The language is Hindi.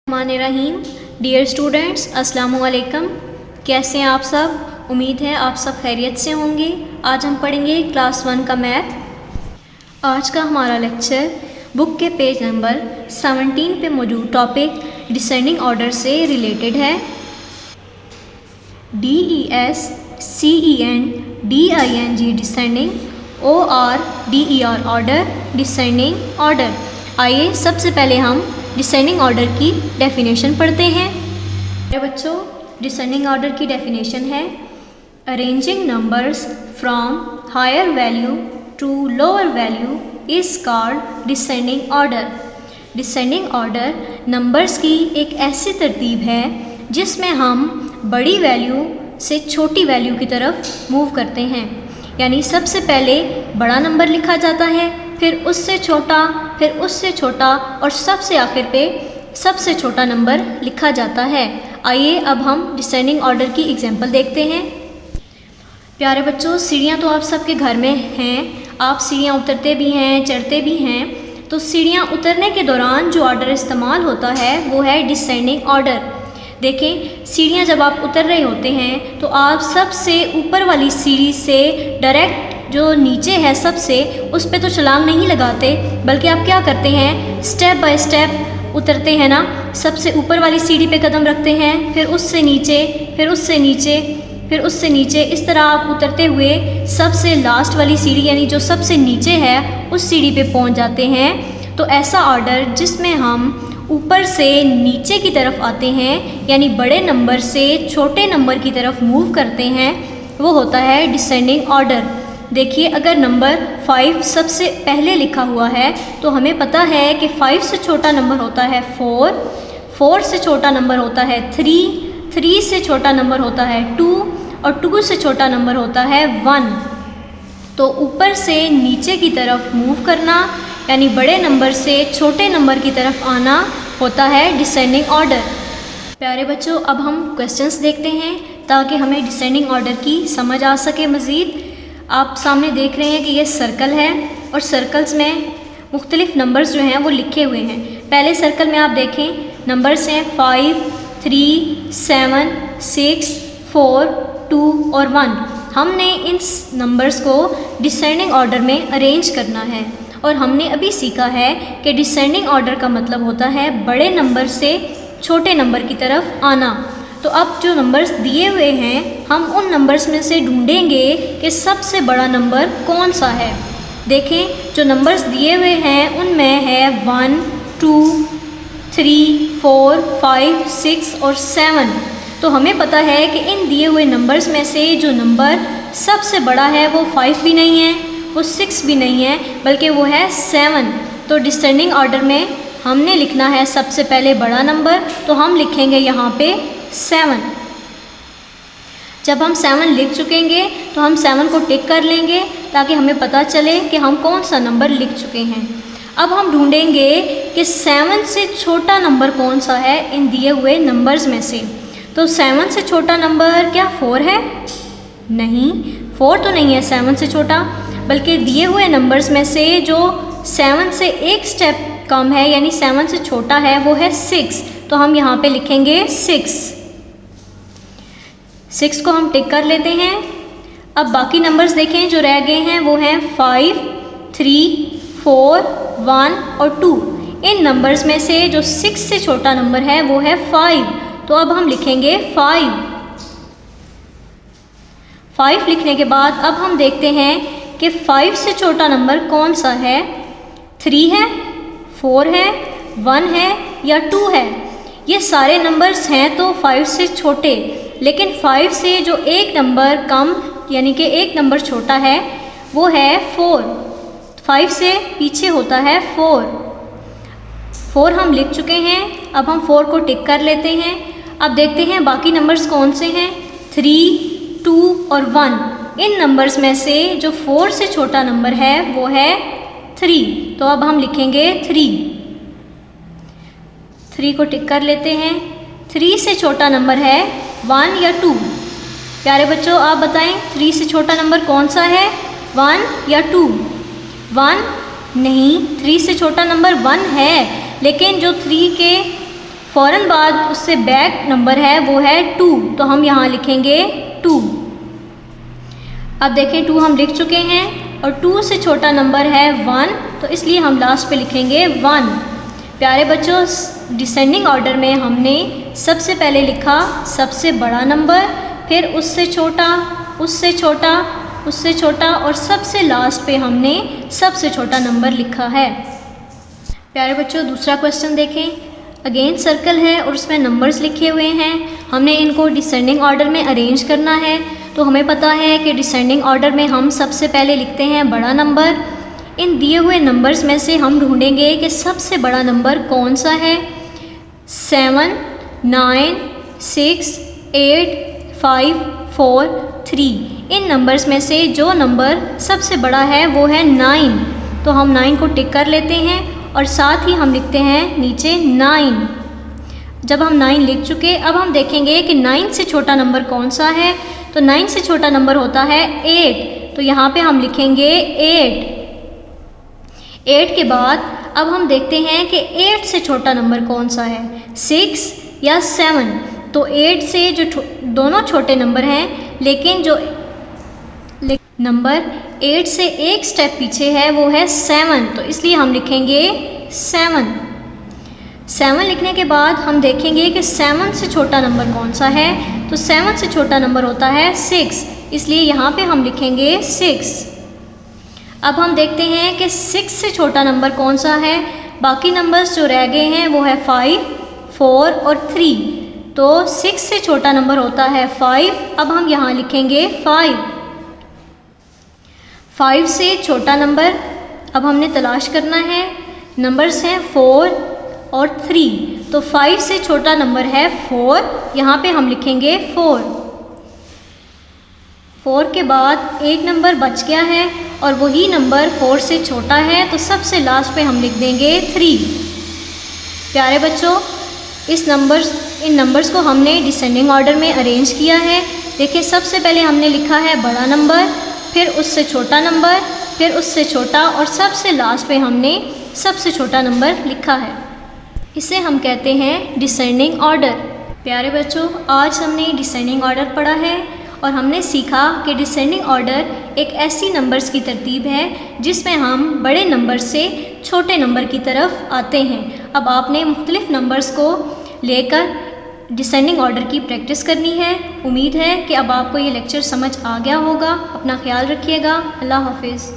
रहीम। डियर स्टूडेंट्स, अस्सलाम वालेकुम। कैसे हैं आप सब? उम्मीद है आप सब खैरियत से होंगे। आज हम पढ़ेंगे क्लास 1 का मैथ। आज का हमारा लेक्चर बुक के पेज नंबर 17 पे मौजूद टॉपिक डिसेंडिंग ऑर्डर से रिलेटेड है। DESCENDING descending, ORDER order, descending order. आइए सबसे पहले हम डिसेंडिंग ऑर्डर की डेफिनेशन पढ़ते हैं। मेरे बच्चों, डिसेंडिंग ऑर्डर की डेफिनेशन है arranging numbers from higher value to lower value is called descending order. Descending order numbers की एक ऐसी तरतीब है जिसमें हम बड़ी वैल्यू से छोटी वैल्यू की तरफ मूव करते हैं। यानी सबसे पहले बड़ा नंबर लिखा जाता है, फिर उससे छोटा, फिर उससे छोटा और सबसे आखिर पे सबसे छोटा नंबर लिखा जाता है। आइए अब हम डिसेंडिंग ऑर्डर की एग्जांपल देखते हैं। प्यारे बच्चों, सीढ़ियाँ तो आप सबके घर में हैं। आप सीढ़ियाँ उतरते भी हैं, चढ़ते भी हैं। तो सीढ़ियाँ उतरने के दौरान जो ऑर्डर इस्तेमाल होता है वो है डिसेंडिंग ऑर्डर। देखें, सीढ़ियाँ जब आप उतर रहे होते हैं तो आप सबसे ऊपर वाली सीढ़ी से डायरेक्ट जो नीचे है सबसे, उस पे तो छलांग नहीं लगाते, बल्कि आप क्या करते हैं, स्टेप बाय स्टेप उतरते हैं ना। सबसे ऊपर वाली सीढ़ी पे कदम रखते हैं, फिर उससे नीचे, फिर उससे नीचे, फिर उससे नीचे। इस तरह आप उतरते हुए सबसे लास्ट वाली सीढ़ी यानी जो सबसे नीचे है उस सीढ़ी पे पहुंच जाते हैं। तो ऐसा ऑर्डर जिसमें हम ऊपर से नीचे की तरफ आते हैं यानी बड़े नंबर से छोटे नंबर की तरफ मूव करते हैं, वो होता है डिसेंडिंग ऑर्डर। देखिए, अगर नंबर 5 सबसे पहले लिखा हुआ है तो हमें पता है कि 5 से छोटा नंबर होता है 4, 4 से छोटा नंबर होता है 3, 3 से छोटा नंबर होता है 2 और 2 से छोटा नंबर होता है 1। तो ऊपर से नीचे की तरफ मूव करना यानी बड़े नंबर से छोटे नंबर की तरफ आना होता है डिसेंडिंग ऑर्डर। प्यारे बच्चों, अब हम क्वेश्चंस देखते हैं ताकि हमें डिसेंडिंग ऑर्डर की समझ आ सके मज़ीद। आप सामने देख रहे हैं कि ये सर्कल है और सर्कल्स में मुख्तलिफ नंबर्स जो हैं वो लिखे हुए हैं। पहले सर्कल में आप देखें, नंबर्स हैं 5, 3, 7, 6, 4, 2 और 1। हमने इन नंबर्स को डिसेंडिंग ऑर्डर में अरेंज करना है और हमने अभी सीखा है कि डिसेंडिंग ऑर्डर का मतलब होता है बड़े नंबर से छोटे नंबर की तरफ आना। तो अब जो नंबर्स दिए हुए हैं हम उन नंबर्स में से ढूंढेंगे कि सबसे बड़ा नंबर कौन सा है। देखें, जो नंबर्स दिए हुए हैं उनमें है 1, 2, 3, 4, 5, 6 और 7। तो हमें पता है कि इन दिए हुए नंबर्स में से जो नंबर सबसे बड़ा है वो 5 भी नहीं है, वो 6 भी नहीं है, बल्कि वो है 7। तो डिसेंडिंग ऑर्डर में हमने लिखना है सबसे पहले बड़ा नंबर, तो हम लिखेंगे यहाँ पे 7। जब हम 7 लिख चुकेंगे तो हम 7 को टिक कर लेंगे ताकि हमें पता चले कि हम कौन सा नंबर लिख चुके हैं। अब हम ढूंढेंगे कि 7 से छोटा नंबर कौन सा है इन दिए हुए नंबर्स में से। तो 7 से छोटा नंबर क्या 4 है? नहीं, 4 तो नहीं है 7 से छोटा, बल्कि दिए हुए नंबर्स में से जो 7 से एक स्टेप कम है यानी 7 से छोटा है वो है 6। तो हम यहाँ पे लिखेंगे 6। 6 को हम टिक कर लेते हैं। अब बाकी नंबर्स देखें जो रह गए हैं वो हैं 5, 3, 4, 1 और 2। इन नंबर्स में से जो 6 से छोटा नंबर है वो है 5। तो अब हम लिखेंगे 5। 5 लिखने के बाद अब हम देखते हैं कि 5 से छोटा नंबर कौन सा है। 3 है, 4 है, 1 है या 2 है। ये सारे नंबर्स हैं तो 5 से छोटे, लेकिन 5 से जो एक नंबर कम यानी कि एक नंबर छोटा है वो है 4। 5 से पीछे होता है 4। 4 हम लिख चुके हैं। अब हम 4 को टिक कर लेते हैं। अब देखते हैं बाकी नंबर्स कौन से हैं। 3, 2 और 1। इन नंबर्स में से जो 4 से छोटा नंबर है वो है 3। तो अब हम लिखेंगे 3। 3 को टिक कर लेते हैं। 3 से छोटा नंबर है 1 या 2। प्यारे बच्चों, आप बताएं 3 से छोटा नंबर कौन सा है, 1 या 2? 1 नहीं, 3 से छोटा नंबर 1 है, लेकिन जो 3 के फ़ौरन बाद उससे बैक नंबर है वो है 2, तो हम यहाँ लिखेंगे 2। अब देखें 2 हम लिख चुके हैं और 2 से छोटा नंबर है 1, तो इसलिए हम लास्ट पे लिखेंगे 1। प्यारे बच्चों, डिसेंडिंग ऑर्डर में हमने सबसे पहले लिखा सबसे बड़ा नंबर, फिर उससे छोटा, उससे छोटा, उससे छोटा और सबसे लास्ट पे हमने सबसे छोटा नंबर लिखा है। प्यारे बच्चों, दूसरा क्वेश्चन देखें। अगेन सर्कल है और उसमें नंबर्स लिखे हुए हैं। हमने इनको डिसेंडिंग ऑर्डर में अरेंज करना है। तो हमें पता है कि डिसेंडिंग ऑर्डर में हम सबसे पहले लिखते हैं बड़ा नंबर। इन दिए हुए नंबर्स में से हम ढूंढेंगे कि सबसे बड़ा नंबर कौन सा है। 7, 9, 6, 8, 5, 4, 3। इन नंबर्स में से जो नंबर सबसे बड़ा है वो है 9, तो हम 9 को टिक कर लेते हैं और साथ ही हम लिखते हैं नीचे 9। जब हम 9 लिख चुके, अब हम देखेंगे कि 9 से छोटा नंबर कौन सा है। तो 9 से छोटा नंबर होता है 8, तो यहाँ पे हम लिखेंगे 8। 8 के बाद अब हम देखते हैं कि 8 से छोटा नंबर कौन सा है, 6 या 7। तो 8 से जो दोनों छोटे नंबर हैं, लेकिन जो नंबर 8 से एक स्टेप पीछे है वो है 7, तो इसलिए हम लिखेंगे 7। 7 लिखने के बाद हम देखेंगे कि 7 से छोटा नंबर कौन सा है। तो 7 से छोटा नंबर होता है 6, इसलिए यहाँ पे हम लिखेंगे 6। अब हम देखते हैं कि 6 से छोटा नंबर कौन सा है। बाकी नंबर्स जो रह गए हैं वो है 5, 4 और 3। तो 6 से छोटा नंबर होता है 5। अब हम यहाँ लिखेंगे 5। 5 से छोटा नंबर अब हमने तलाश करना है। नंबर्स हैं 4 और 3, तो 5 से छोटा नंबर है 4, यहाँ पे हम लिखेंगे 4। 4 के बाद एक नंबर बच गया है और वही नंबर 4 से छोटा है, तो सबसे लास्ट पे हम लिख देंगे 3। प्यारे बच्चों, इन नंबर्स को हमने डिसेंडिंग ऑर्डर में अरेंज किया है। देखिए, सबसे पहले हमने लिखा है बड़ा नंबर, फिर उससे छोटा नंबर, फिर उससे छोटा और सबसे लास्ट पे हमने सबसे छोटा नंबर लिखा है। इसे हम कहते हैं डिसेंडिंग ऑर्डर। प्यारे बच्चों, आज हमने डिसेंडिंग ऑर्डर पढ़ा है और हमने सीखा कि डिसेंडिंग ऑर्डर एक ऐसी नंबर्स की तरतीब है जिसमें हम बड़े नंबर से छोटे नंबर की तरफ आते हैं। अब आपने मुख्तलिफ नंबर्स को लेकर डिसेंडिंग ऑर्डर की प्रैक्टिस करनी है। उम्मीद है कि अब आपको ये लेक्चर समझ आ गया होगा। अपना ख्याल रखिएगा। अल्लाह हाफिज़।